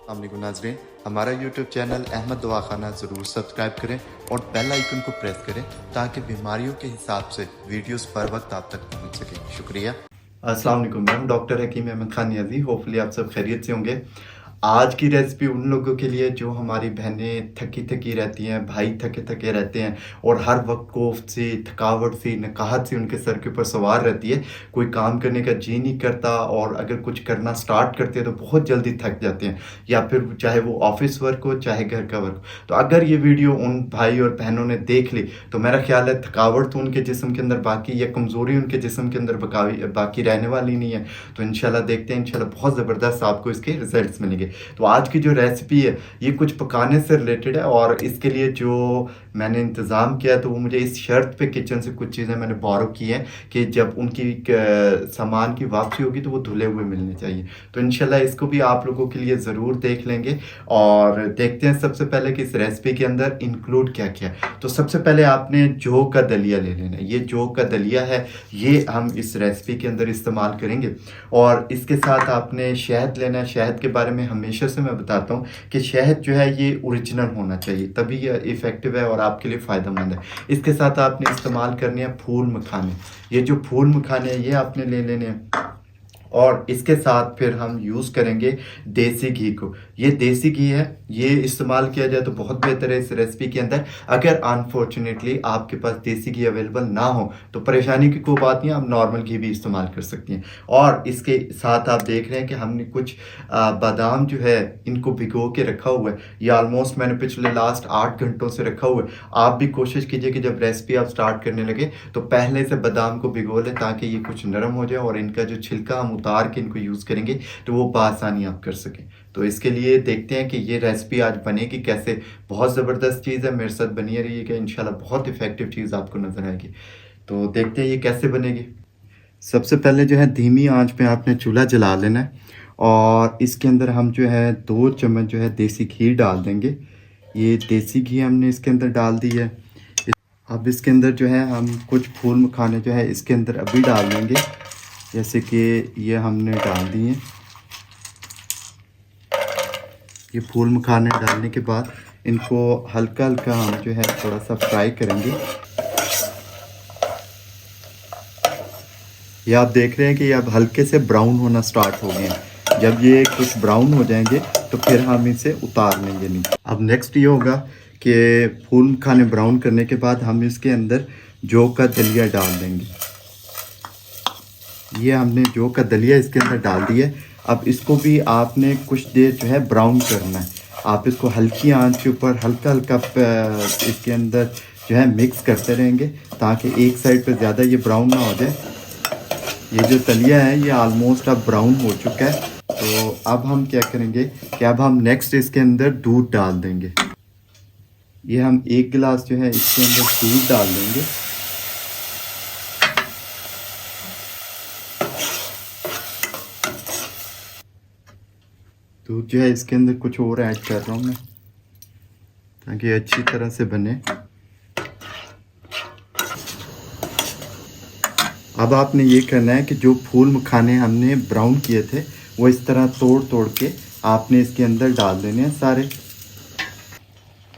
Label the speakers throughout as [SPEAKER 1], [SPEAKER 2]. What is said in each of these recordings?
[SPEAKER 1] अस्सलामुअलैकुम नाज़रीन, हमारा यूट्यूब चैनल अहमद दवाखाना ज़रूर सब्सक्राइब करें और बेल आइकन को प्रेस करें ताकि बीमारियों के हिसाब से वीडियोस पर वक्त आप तक पहुंच सके। शुक्रिया। अस्सलाम वालेकुम, मैं हूं डॉक्टर हकीम अहमद खान नियाज़ी। होपफुली आप सब खैरियत से होंगे। आज की रेसिपी उन लोगों के लिए जो हमारी बहनें थकी थकी रहती हैं, भाई थके थके रहते हैं और हर वक्त कोफ्त से, थकावट से, नकाहत से उनके सर के ऊपर सवार रहती है। कोई काम करने का जी नहीं करता और अगर कुछ करना स्टार्ट करते हैं तो बहुत जल्दी थक जाते हैं, या फिर चाहे वो ऑफिस वर्क हो चाहे घर का वर्क हो। तो अगर ये वीडियो उन भाई और बहनों ने देख ली तो मेरा ख्याल है थकावट तो उनके जिस्म के अंदर बाकी, या कमज़ोरी उनके जिस्म के अंदर बाकी रहने वाली नहीं है। तो इंशाल्लाह देखते हैं, इंशाल्लाह बहुत ज़बरदस्त आपको इसके रिजल्ट्स मिलेंगे। तो आज की जो रेसिपी है ये कुछ पकाने से रिलेटेड है और इसके लिए जो मैंने इंतज़ाम किया तो वो मुझे इस शर्त पे किचन से कुछ चीज़ें मैंने बोरो की हैं कि जब उनकी सामान की वापसी होगी तो वो धुले हुए मिलने चाहिए। तो इंशाल्लाह इसको भी आप लोगों के लिए ज़रूर देख लेंगे और देखते हैं सबसे पहले कि इस रेसिपी के अंदर इंक्लूड क्या क्या है। तो सबसे पहले आपने जौ का दलिया ले लेना है। ये जौ का दलिया है, ये हम इस रेसिपी के अंदर इस्तेमाल करेंगे। और इसके साथ आपने शहद लेना है। शहद के बारे में हमेशा से मैं बताता हूँ कि शहद जो है ये ओरिजिनल होना चाहिए, तभी ये इफ़ेक्टिव है और आपके लिए फ़ायदेमंद है। इसके साथ आपने इस्तेमाल करने हैं फूल मखाने। ये जो फूल मखाने हैं ये आपने ले लेने हैं और इसके साथ फिर हम यूज़ करेंगे देसी घी को। ये देसी घी है, ये इस्तेमाल किया जाए तो बहुत बेहतर है इस रेसिपी के अंदर। अगर अनफॉर्चुनेटली आपके पास देसी घी अवेलेबल ना हो तो परेशानी की कोई बात नहीं, आप नॉर्मल घी भी इस्तेमाल कर सकती हैं। और इसके साथ आप देख रहे हैं कि हमने कुछ बादाम जो है इनको भिगो के रखा हुआ है। ये ऑलमोस्ट मैंने पिछले लास्ट 8 घंटों से रखा हुआ है। आप भी कोशिश कीजिए कि जब रेसिपी आप स्टार्ट करने लगे तो पहले से बादाम को भिगो लें ताकि ये कुछ नरम हो जाए और इनका जो छिलका हम उतार के इनको यूज़ करेंगे तो वो बआसानी आप कर सकें। तो इसके लिए देखते हैं कि ये रेसिपी आज बनेगी कैसे। बहुत ज़बरदस्त चीज़ है, मेरे साथ बनी रहिएगा, इंशाल्लाह बहुत इफ़ेक्टिव चीज़ आपको नज़र आएगी। तो देखते हैं ये कैसे बनेगी। सबसे पहले जो है धीमी आंच पे आपने चूल्हा जला लेना है और इसके अंदर हम जो है 2 चम्मच जो है देसी घी डाल देंगे। ये देसी घी हमने इसके अंदर डाल दी है। अब इसके अंदर जो है हम कुछ फूल मखाने जो है इसके अंदर अभी डाल देंगे, जैसे कि ये हमने डाल दिए। ये फूल मखाने डालने के बाद इनको हल्का हल्का हम जो है थोड़ा सा फ्राई करेंगे। ये आप देख रहे हैं कि ये अब हल्के से ब्राउन होना स्टार्ट हो गए हैं। जब ये कुछ ब्राउन हो जाएंगे तो फिर हम इसे उतार लेंगे नीचे। अब नेक्स्ट ये होगा कि फूल मखाने ब्राउन करने के बाद हम इसके अंदर जौ का दलिया डाल देंगे। ये हमने जौ का दलिया इसके अंदर डाल दिया। अब इसको भी आपने कुछ देर जो है ब्राउन करना है। आप इसको हल्की आंच के ऊपर हल्का हल्का इसके अंदर जो है मिक्स करते रहेंगे ताकि एक साइड पे ज़्यादा ये ब्राउन ना हो जाए। ये जो दलिया है ये ऑलमोस्ट अब ब्राउन हो चुका है। तो अब हम क्या करेंगे कि अब हम नेक्स्ट इसके अंदर दूध डाल देंगे। ये हम 1 गिलास जो है इसके अंदर दूध डाल देंगे। दूध जो है इसके अंदर कुछ और ऐड कर रहा हूँ मैं ताकि अच्छी तरह से बने। अब आपने ये करना है कि जो फूल मखाने हमने ब्राउन किए थे वो इस तरह तोड़ तोड़ के आपने इसके अंदर डाल देने हैं सारे।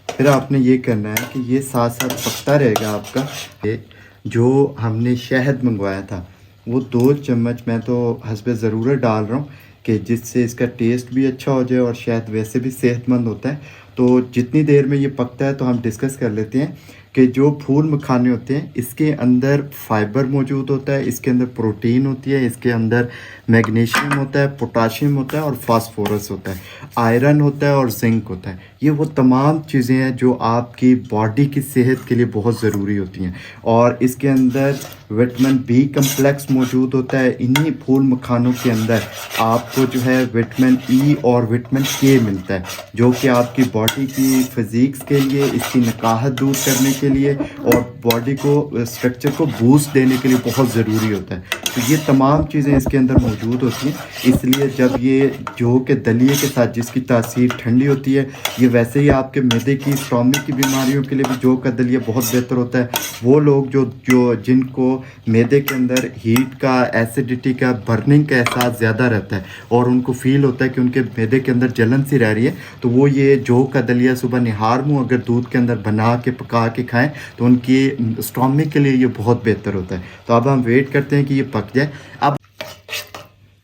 [SPEAKER 1] फिर आपने ये करना है कि ये साथ साथ पकता रहेगा आपका। ये जो हमने शहद मंगवाया था वो 2 चम्मच मैं तो हस्बे ज़रूरत डाल रहा हूँ कि जिससे इसका टेस्ट भी अच्छा हो जाए और शहद वैसे भी सेहतमंद होता है। तो जितनी देर में ये पकता है तो हम डिस्कस कर लेते हैं कि जो फूल मखाने होते हैं इसके अंदर फाइबर मौजूद होता है, इसके अंदर प्रोटीन होती है, इसके अंदर मैग्नीशियम होता है, पोटाशियम होता है और फास्फोरस होता है, आयरन होता है और जिंक होता है। ये वो तमाम चीज़ें हैं जो आपकी बॉडी की सेहत के लिए बहुत ज़रूरी होती हैं। और इसके अंदर विटामिन बी कम्प्लेक्स मौजूद होता है। इन्हीं फूल मखानों के अंदर आपको जो है विटामिन ई और विटामिन के मिलता है जो कि आपकी बॉडी की फिज़िक्स के लिए, इसकी नकाहत दूर करने के लिए और बॉडी को स्ट्रक्चर को बूस्ट देने के लिए बहुत ज़रूरी होता है। तो ये तमाम चीज़ें इसके अंदर मौजूद होती हैं। इसलिए जब ये जौ के दलिए के साथ जिसकी तासीर ठंडी होती है, ये वैसे ही आपके मैदे की स्टोमिक की बीमारियों के लिए भी जौ का दलिया बहुत बेहतर होता है। वो लोग जो जो जिनको मैदे के अंदर हीट का, एसिडिटी का, बर्निंग का एहसास ज़्यादा रहता है और उनको फील होता है कि उनके मैदे के अंदर जलन सी रह रही है, तो वो ये जौ का दलिया सुबह निहार मुँह अगर दूध के अंदर बना के पका के खाएं तो उनकी स्टोमिक के लिए ये बहुत बेहतर होता है। तो अब हम वेट करते हैं कि ये पक जाए। अब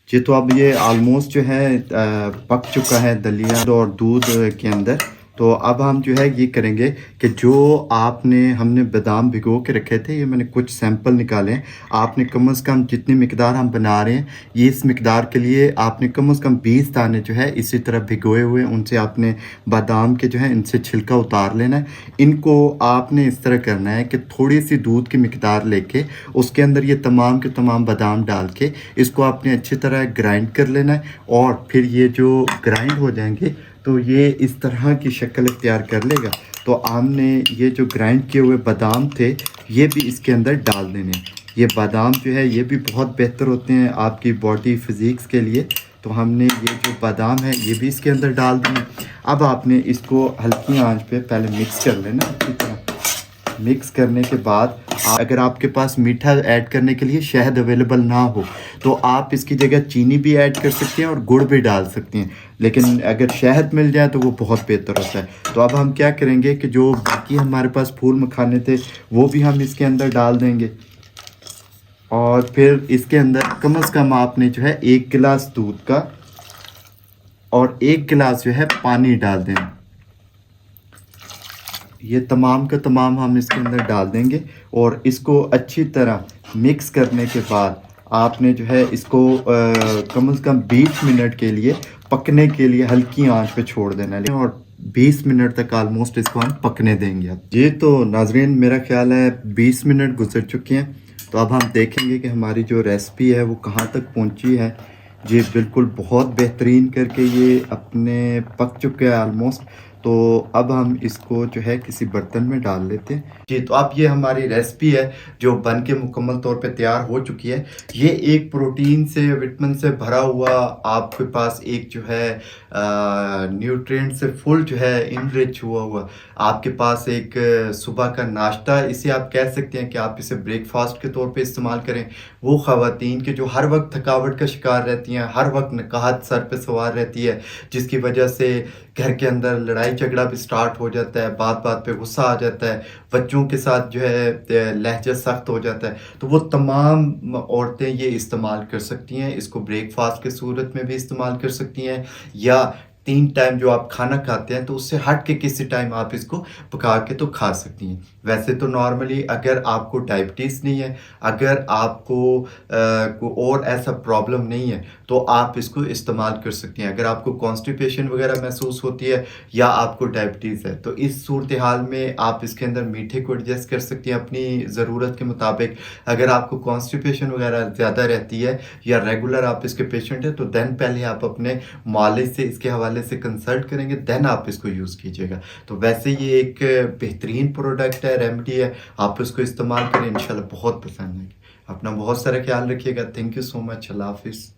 [SPEAKER 1] जी, तो अब ये ऑलमोस्ट जो है पक चुका है दलिया और दूध के अंदर। तो अब हम जो है ये करेंगे कि जो हमने बादाम भिगो के रखे थे, ये मैंने कुछ सैंपल निकाले हैं। आपने कम से कम जितनी मिकदार हम बना रहे हैं, ये इस मिकदार के लिए आपने कम से कम 20 दाने जो है इसी तरह भिगोए हुए, उनसे आपने बादाम के जो है इनसे छिलका उतार लेना है। इनको आपने इस तरह करना है कि थोड़ी सी दूध की मिकदार लेके उसके अंदर ये तमाम के तमाम बादाम डाल के इसको आपने अच्छी तरह ग्राइंड कर लेना है। और फिर ये जो ग्राइंड हो जाएंगे तो ये इस तरह की शक्ल इख्तियार कर लेगा। तो हमने ये जो ग्राइंड किए हुए बादाम थे ये भी इसके अंदर डाल देने। ये बादाम जो है ये भी बहुत बेहतर होते हैं आपकी बॉडी फिज़िक्स के लिए। तो हमने ये जो बादाम है ये भी इसके अंदर डाल दिए। अब आपने इसको हल्की आंच पे पहले मिक्स कर लेना। अच्छी तरह मिक्स करने के बाद अगर आपके पास मीठा ऐड करने के लिए शहद अवेलेबल ना हो तो आप इसकी जगह चीनी भी ऐड कर सकते हैं और गुड़ भी डाल सकते हैं, लेकिन अगर शहद मिल जाए तो वो बहुत बेहतर होता है। तो अब हम क्या करेंगे कि जो बाकी हमारे पास फूल मखाने थे वो भी हम इसके अंदर डाल देंगे। और फिर इसके अंदर कम से कम आपने जो है 1 गिलास दूध का और 1 गिलास जो है पानी डाल दें। ये तमाम का तमाम हम इसके अंदर डाल देंगे और इसको अच्छी तरह मिक्स करने के बाद आपने जो है इसको कम से कम 20 मिनट के लिए पकने के लिए हल्की आंच पे छोड़ देना है और 20 मिनट तक ऑलमोस्ट इसको हम पकने देंगे। अब जी, तो नाजरीन मेरा ख्याल है 20 मिनट गुजर चुके हैं। तो अब हम देखेंगे कि हमारी जो रेसिपी है वो कहाँ तक पहुँची है। जी बिल्कुल बहुत बेहतरीन करके ये अपने पक चुके हैं ऑलमोस्ट। तो अब हम इसको जो है किसी बर्तन में डाल लेते हैं। जी, तो अब ये हमारी रेसिपी है जो बन के मुकम्मल तौर पे तैयार हो चुकी है। ये एक प्रोटीन से, विटामिन से भरा हुआ आपके पास एक जो है न्यूट्रिएंट से फुल जो है इनरिच हुआ आपके पास एक सुबह का नाश्ता, इसे आप कह सकते हैं कि आप इसे ब्रेकफास्ट के तौर पे इस्तेमाल करें। वो ख़वातीन के जो हर वक्त थकावट का शिकार रहती हैं, हर वक्त नकाहत सर पे सवार रहती है, जिसकी वजह से घर के अंदर लड़ाई झगड़ा भी स्टार्ट हो जाता है, बात बात पे गुस्सा आ जाता है, बच्चों के साथ जो है लहजा सख्त हो जाता है, तो वो तमाम औरतें ये इस्तेमाल कर सकती हैं। इसको ब्रेकफास्ट के सूरत में भी इस्तेमाल कर सकती हैं या 3 टाइम जो आप खाना खाते हैं तो उससे हट के किसी टाइम आप इसको पका के तो खा सकती हैं। वैसे तो नॉर्मली अगर आपको डायबिटीज़ नहीं है, अगर आपको कोई और ऐसा प्रॉब्लम नहीं है तो आप इसको इस्तेमाल कर सकती हैं। अगर आपको कॉन्स्टिपेशन वगैरह महसूस होती है या आपको डायबिटीज़ है तो इस सूरत हाल में आप इसके अंदर मीठे को एडजस्ट कर सकती हैं अपनी ज़रूरत के मुताबिक। अगर आपको कॉन्स्टिपेशन वगैरह ज़्यादा रहती है या रेगुलर आप इसके पेशेंट हैं तो देन पहले आप अपने मालिज से इसके हवाले से कंसल्ट करेंगे, देन आप इसको यूज़ कीजिएगा। तो वैसे ये एक बेहतरीन प्रोडक्ट है, रेमेडी है, आप इसको इस्तेमाल करें, इंशाल्लाह बहुत पसंद आएगी। अपना बहुत सारा ख्याल रखिएगा। Thank you so much. अल्लाह हाफिज़।